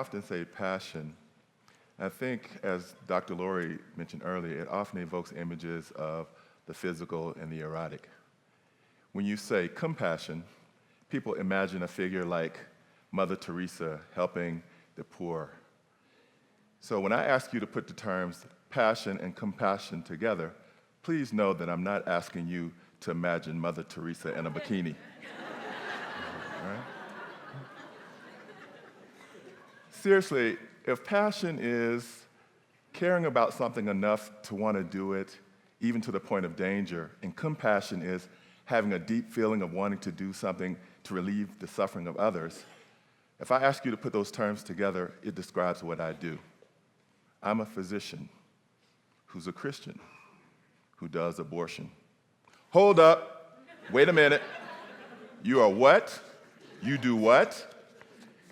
often say passion, I think, as Dr. Lori mentioned earlier, it often evokes images of the physical and the erotic. When you say compassion, people imagine a figure like Mother Teresa helping the poor. So when I ask you to put the terms passion and compassion together, please know that I'm not asking you to imagine Mother Teresa in a bikini. All right? Seriously, if passion is caring about something enough to want to do it, even to the point of danger, and compassion is having a deep feeling of wanting to do something to relieve the suffering of others, if I ask you to put those terms together, it describes what I do. I'm a physician who's a Christian who does abortion. Hold up, wait a minute. You are what? You do what?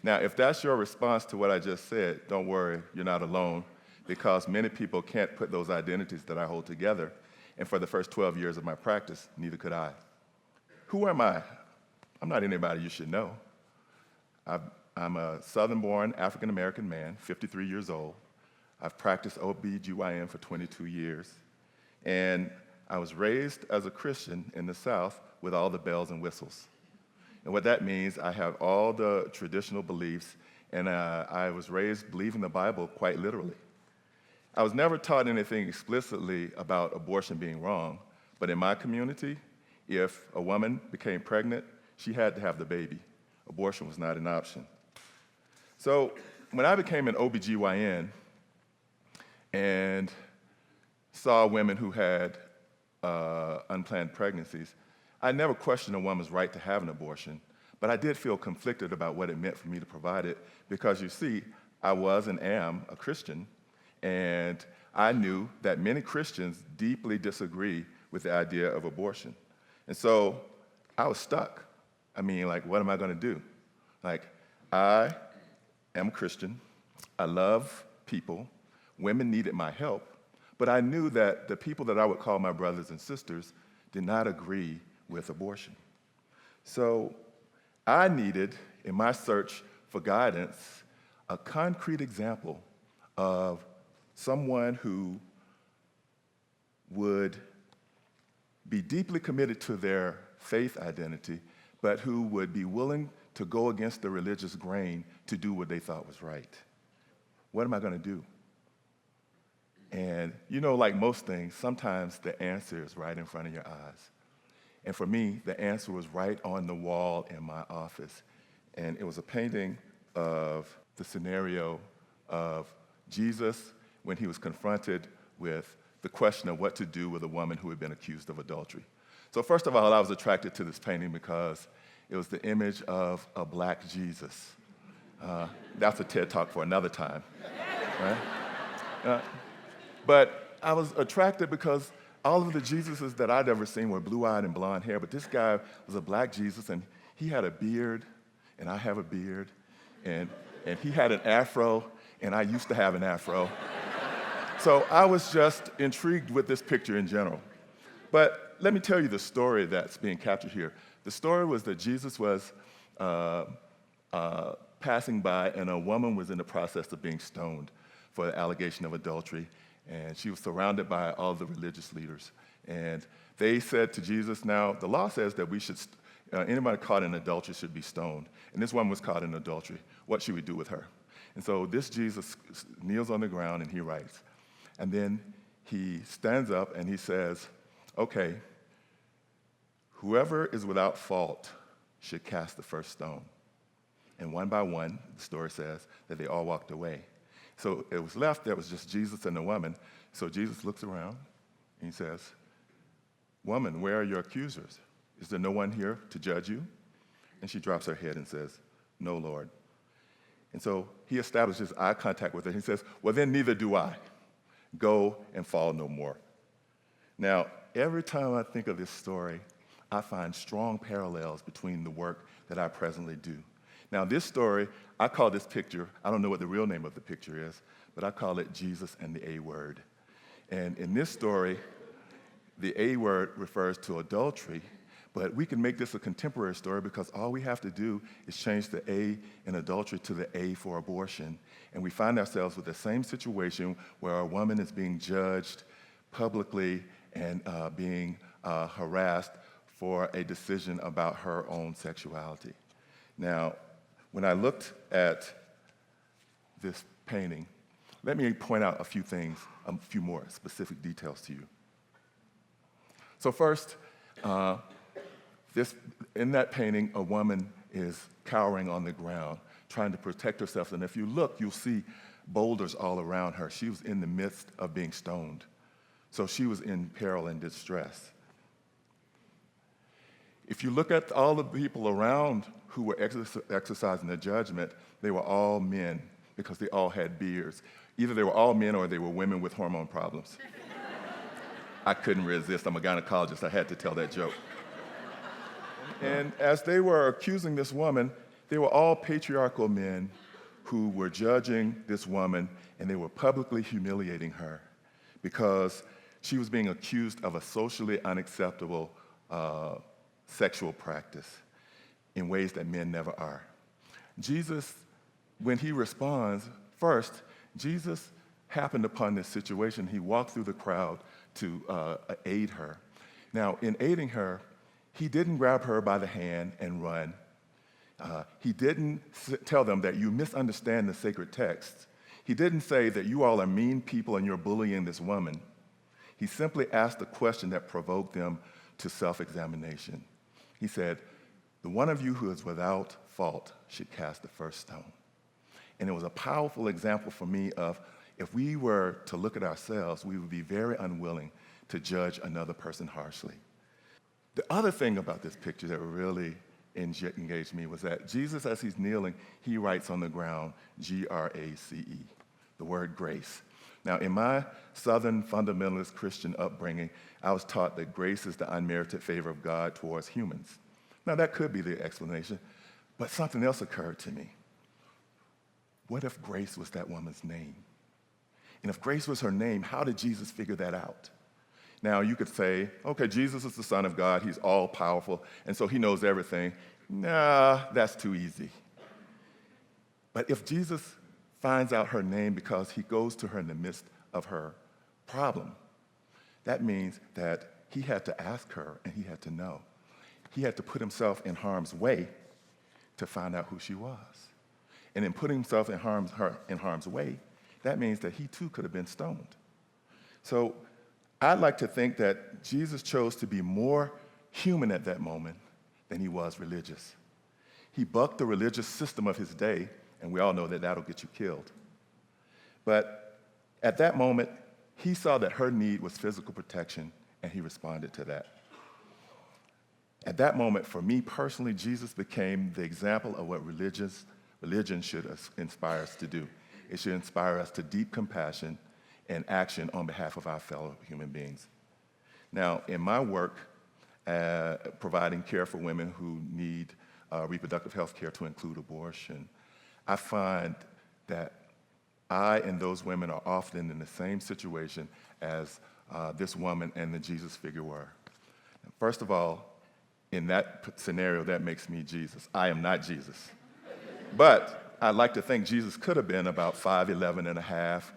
Now, if that's your response to what I just said, don't worry, you're not alone, because many people can't put those identities that I hold together, and for the first 12 years of my practice, neither could I. Who am I? I'm not anybody you should know. I'm a Southern-born African-American man, 53 years old. I've practiced OB/GYN for 22 years, and I was raised as a Christian in the South with all the bells and whistles. And what that means, I have all the traditional beliefs, and I was raised believing the Bible quite literally. I was never taught anything explicitly about abortion being wrong, but in my community, if a woman became pregnant, she had to have the baby. Abortion was not an option. So when I became an OB/GYN and saw women who had unplanned pregnancies, I never questioned a woman's right to have an abortion, but I did feel conflicted about what it meant for me to provide it, because you see, I was and am a Christian, and I knew that many Christians deeply disagree with the idea of abortion. And so I was stuck. I mean, like, what am I gonna do? Like, I am a Christian, I love people, women needed my help, but I knew that the people that I would call my brothers and sisters did not agree with abortion. So I needed, in my search for guidance, a concrete example of someone who would be deeply committed to their faith identity, but who would be willing to go against the religious grain to do what they thought was right. What am I gonna do? And you know, like most things, sometimes the answer is right in front of your eyes. And for me, the answer was right on the wall in my office. And it was a painting of the scenario of Jesus when he was confronted with the question of what to do with a woman who had been accused of adultery. So first of all, I was attracted to this painting because it was the image of a black Jesus. That's a TED Talk for another time, right? But I was attracted because all of the Jesuses that I'd ever seen were blue-eyed and blonde hair, but this guy was a black Jesus, and he had a beard, and I have a beard, and he had an afro, and I used to have an afro. So I was just intrigued with this picture in general. But let me tell you the story that's being captured here. The story was that Jesus was passing by, and a woman was in the process of being stoned for the allegation of adultery, and she was surrounded by all the religious leaders. And they said to Jesus, now, the law says that we should, anybody caught in adultery should be stoned. And this woman was caught in adultery. What should we do with her? And so this Jesus kneels on the ground and he writes. And then he stands up and he says, okay, whoever is without fault should cast the first stone. And one by one, the story says that they all walked away. So it was left, there was just Jesus and the woman. So Jesus looks around and he says, woman, where are your accusers? Is there no one here to judge you? And she drops her head and says, no, Lord. And so he establishes eye contact with her. He says, well, then neither do I. Go and fall no more. Now, every time I think of this story, I find strong parallels between the work that I presently do. Now, this story, I call this picture, I don't know what the real name of the picture is, but I call it Jesus and the A word. And in this story, the A word refers to adultery, But we can make this a contemporary story because all we have to do is change the A in adultery to the A for abortion. And we find ourselves with the same situation where a woman is being judged publicly and being harassed for a decision about her own sexuality. Now, when I looked at this painting, let me point out a few things, a few more specific details to you. So first, in that painting, a woman is cowering on the ground, trying to protect herself. And if you look, you'll see boulders all around her. She was in the midst of being stoned. So she was in peril and distress. If you look at all the people around who were exercising the judgment, they were all men because they all had beards. Either they were all men or they were women with hormone problems. I couldn't resist. I'm a gynecologist. I had to tell that joke. And as they were accusing this woman, they were all patriarchal men who were judging this woman, and they were publicly humiliating her because she was being accused of a socially unacceptable sexual practice in ways that men never are. Jesus, when he responds, first, Jesus happened upon this situation. He walked through the crowd to aid her. Now, in aiding her, he didn't grab her by the hand and run. He didn't tell them that you misunderstand the sacred text. He didn't say that you all are mean people and you're bullying this woman. He simply asked a question that provoked them to self-examination. He said, "The one of you who is without fault should cast the first stone." And it was a powerful example for me of if we were to look at ourselves, we would be very unwilling to judge another person harshly. The other thing about this picture that really engaged me was that Jesus, as he's kneeling, he writes on the ground, G-R-A-C-E, the word grace. Now, in my Southern fundamentalist Christian upbringing, I was taught that grace is the unmerited favor of God towards humans. Now, that could be the explanation, but something else occurred to me. What if grace was that woman's name? And if grace was her name, how did Jesus figure that out? Now, you could say, okay, Jesus is the Son of God, he's all powerful, and so he knows everything. Nah, that's too easy. But if Jesus finds out her name because he goes to her in the midst of her problem, that means that he had to ask her and he had to know. He had to put himself in harm's way to find out who she was. And in putting himself in harm's way, that means that he too could have been stoned. So I'd like to think that Jesus chose to be more human at that moment than he was religious. He bucked the religious system of his day, and we all know that that'll get you killed. But at that moment, he saw that her need was physical protection, and he responded to that. At that moment, for me personally, Jesus became the example of what religion should inspire us to do. It should inspire us to deep compassion and action on behalf of our fellow human beings. Now, in my work, providing care for women who need reproductive health care to include abortion, I find that I and those women are often in the same situation as this woman and the Jesus figure were. First of all, in that scenario, that makes me Jesus. I am not Jesus. But I'd like to think Jesus could have been about 5'11 and a half,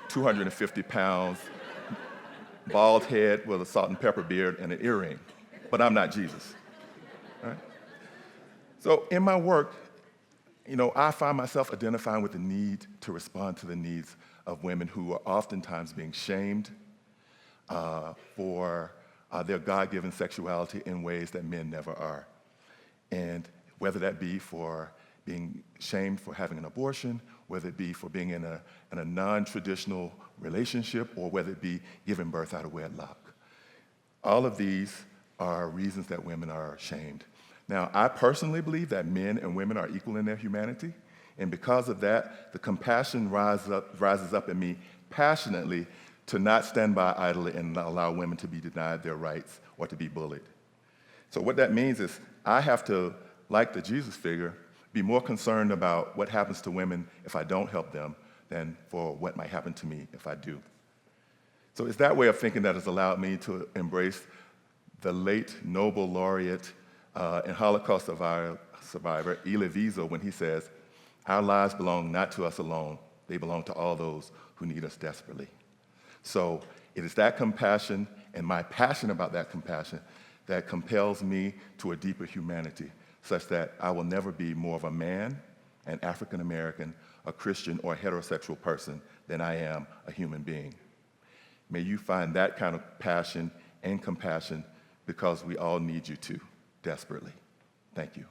250 pounds, bald head with a salt and pepper beard and an earring. But I'm not Jesus. All right? So in my work, I find myself identifying with the need to respond to the needs of women who are oftentimes being shamed for their God-given sexuality in ways that men never are. And whether that be for being shamed for having an abortion, whether it be for being in a non-traditional relationship, or whether it be giving birth out of wedlock. All of these are reasons that women are shamed. Now, I personally believe that men and women are equal in their humanity, and because of that, the compassion rises up in me passionately to not stand by idly and allow women to be denied their rights or to be bullied. So what that means is I have to, like the Jesus figure, be more concerned about what happens to women if I don't help them than for what might happen to me if I do. So it's that way of thinking that has allowed me to embrace the late Nobel laureate and Holocaust survivor Elie Wiesel when he says, "Our lives belong not to us alone, they belong to all those who need us desperately." So it is that compassion and my passion about that compassion that compels me to a deeper humanity, such that I will never be more of a man, an African American, a Christian, or a heterosexual person than I am a human being. May you find that kind of passion and compassion, because we all need you to, desperately. Thank you.